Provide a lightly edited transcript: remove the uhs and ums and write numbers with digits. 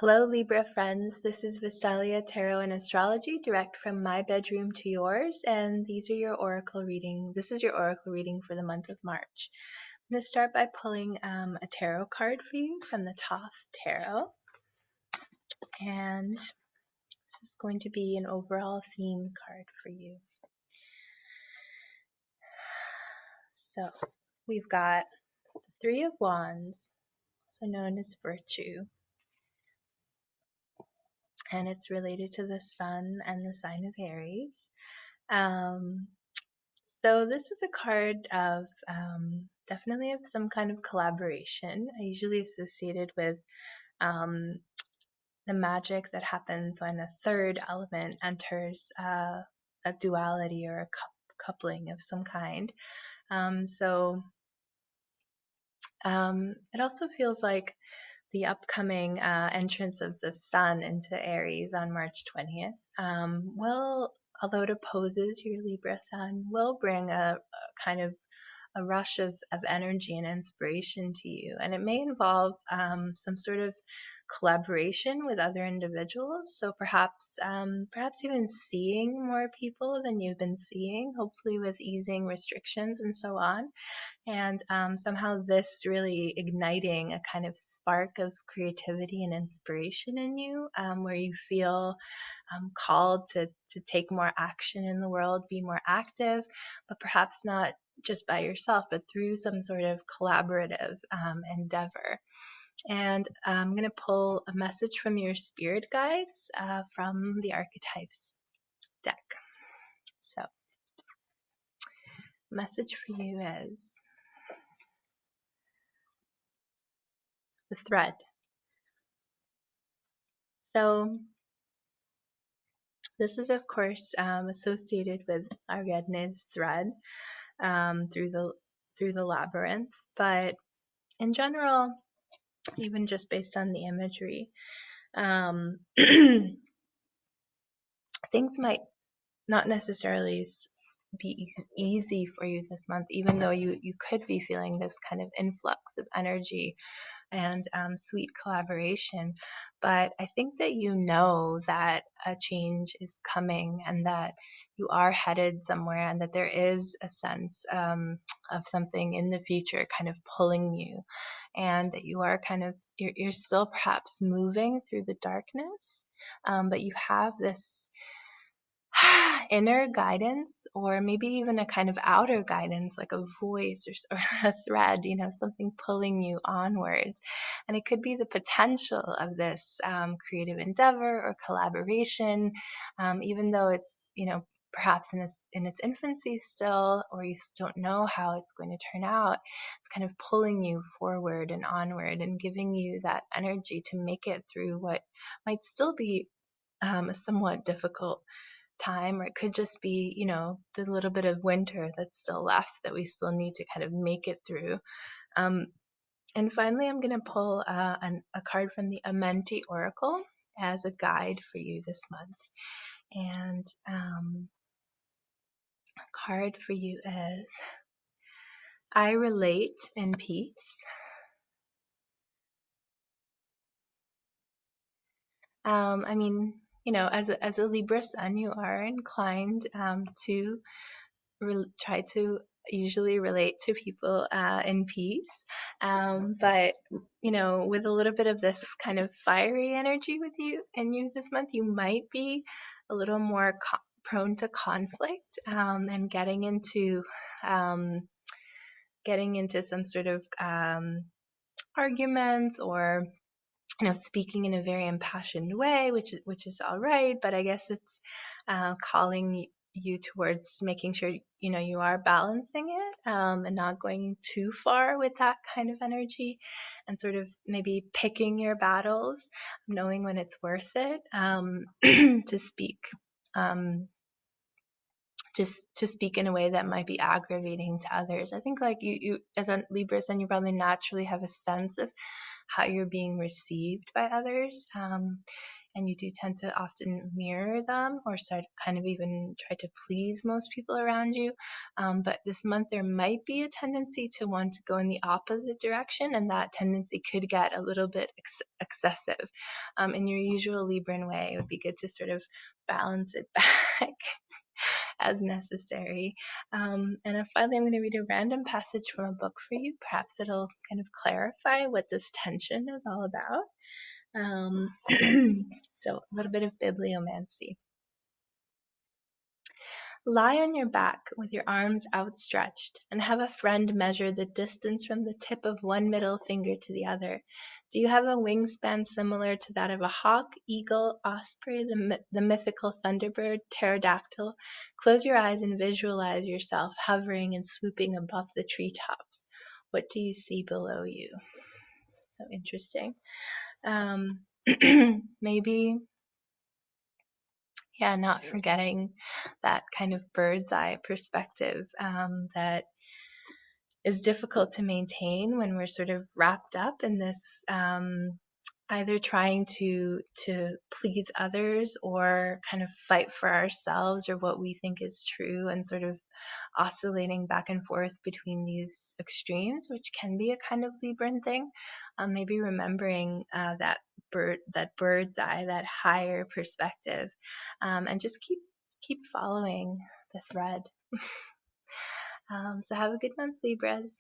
Hello, Libra friends. This is Visalia Tarot and Astrology, direct from my bedroom to yours, and these are your oracle reading. This is your oracle reading for the month of March. I'm going to start by pulling a tarot card for you from the Thoth Tarot, and this is going to be an overall theme card for you. So we've got the Three of Wands, also known as Virtue, and it's related to the Sun and the sign of Aries. Um, So this is a card of definitely of some kind of collaboration. I usually associate it with um, the magic that happens when a third element enters a duality or a coupling of some kind. It also feels like the upcoming entrance of the sun into Aries on March 20th although it opposes your Libra sun, will bring a kind of a rush of energy and inspiration to you. And it may involve some sort of collaboration with other individuals. So perhaps even seeing more people than you've been seeing, hopefully with easing restrictions and so on. And somehow this really igniting a kind of spark of creativity and inspiration in you, where you feel called to take more action in the world, be more active, but perhaps not just by yourself, but through some sort of collaborative endeavor. And I'm going to pull a message from your spirit guides from the archetypes deck. So, message for you is the thread. So, this is of course associated with Ariadne's thread through the labyrinth, but in general, even just based on the imagery, things might not necessarily be easy for you this month, even though you could be feeling this kind of influx of energy and sweet collaboration. But I think that you know that a change is coming and that you are headed somewhere, and that there is a sense of something in the future kind of pulling you, and that you are you're still perhaps moving through the darkness, but you have this inner guidance, or maybe even a kind of outer guidance, like a voice or a thread, something pulling you onwards. And it could be the potential of this creative endeavor or collaboration, even though it's, perhaps in its infancy still, or you don't know how it's going to turn out. It's kind of pulling you forward and onward and giving you that energy to make it through what might still be a somewhat difficult time, or it could just be, the little bit of winter that's still left that we still need to kind of make it through. And finally, I'm going to pull a card from the Amenti Oracle as a guide for you this month. And a card for you is I relate in peace. I mean, as a Libra sun, you are inclined to try to usually relate to people in peace. But, with a little bit of this kind of fiery energy with you this month, you might be a little more prone to conflict and getting into some sort of arguments, or speaking in a very impassioned way, which is all right, but I guess it's calling you towards making sure you are balancing it, and not going too far with that kind of energy, and sort of maybe picking your battles, knowing when it's worth it to speak. Just to speak in a way that might be aggravating to others. I think like you as a Libra, and you probably naturally have a sense of how you're being received by others. And you do tend to often mirror them or start kind of even try to please most people around you. But this month there might be a tendency to want to go in the opposite direction, and that tendency could get a little bit excessive. In your usual Libran way, it would be good to sort of balance it back as necessary. And finally, I'm going to read a random passage from a book for you. Perhaps it'll kind of clarify what this tension is all about. So a little bit of bibliomancy. Lie on your back with your arms outstretched, and have a friend measure the distance from the tip of one middle finger to the other. Do you have a wingspan similar to that of a hawk, eagle, osprey, the mythical thunderbird, pterodactyl? Close your eyes and visualize yourself hovering and swooping above the treetops. What do you see below you? So interesting. Maybe, yeah, not forgetting that kind of bird's eye perspective that is difficult to maintain when we're sort of wrapped up in this either trying to please others or kind of fight for ourselves or what we think is true, and sort of oscillating back and forth between these extremes, which can be a kind of Libran thing. Maybe remembering that bird's eye, that higher perspective, and just keep following the thread. So have a good month, Libras.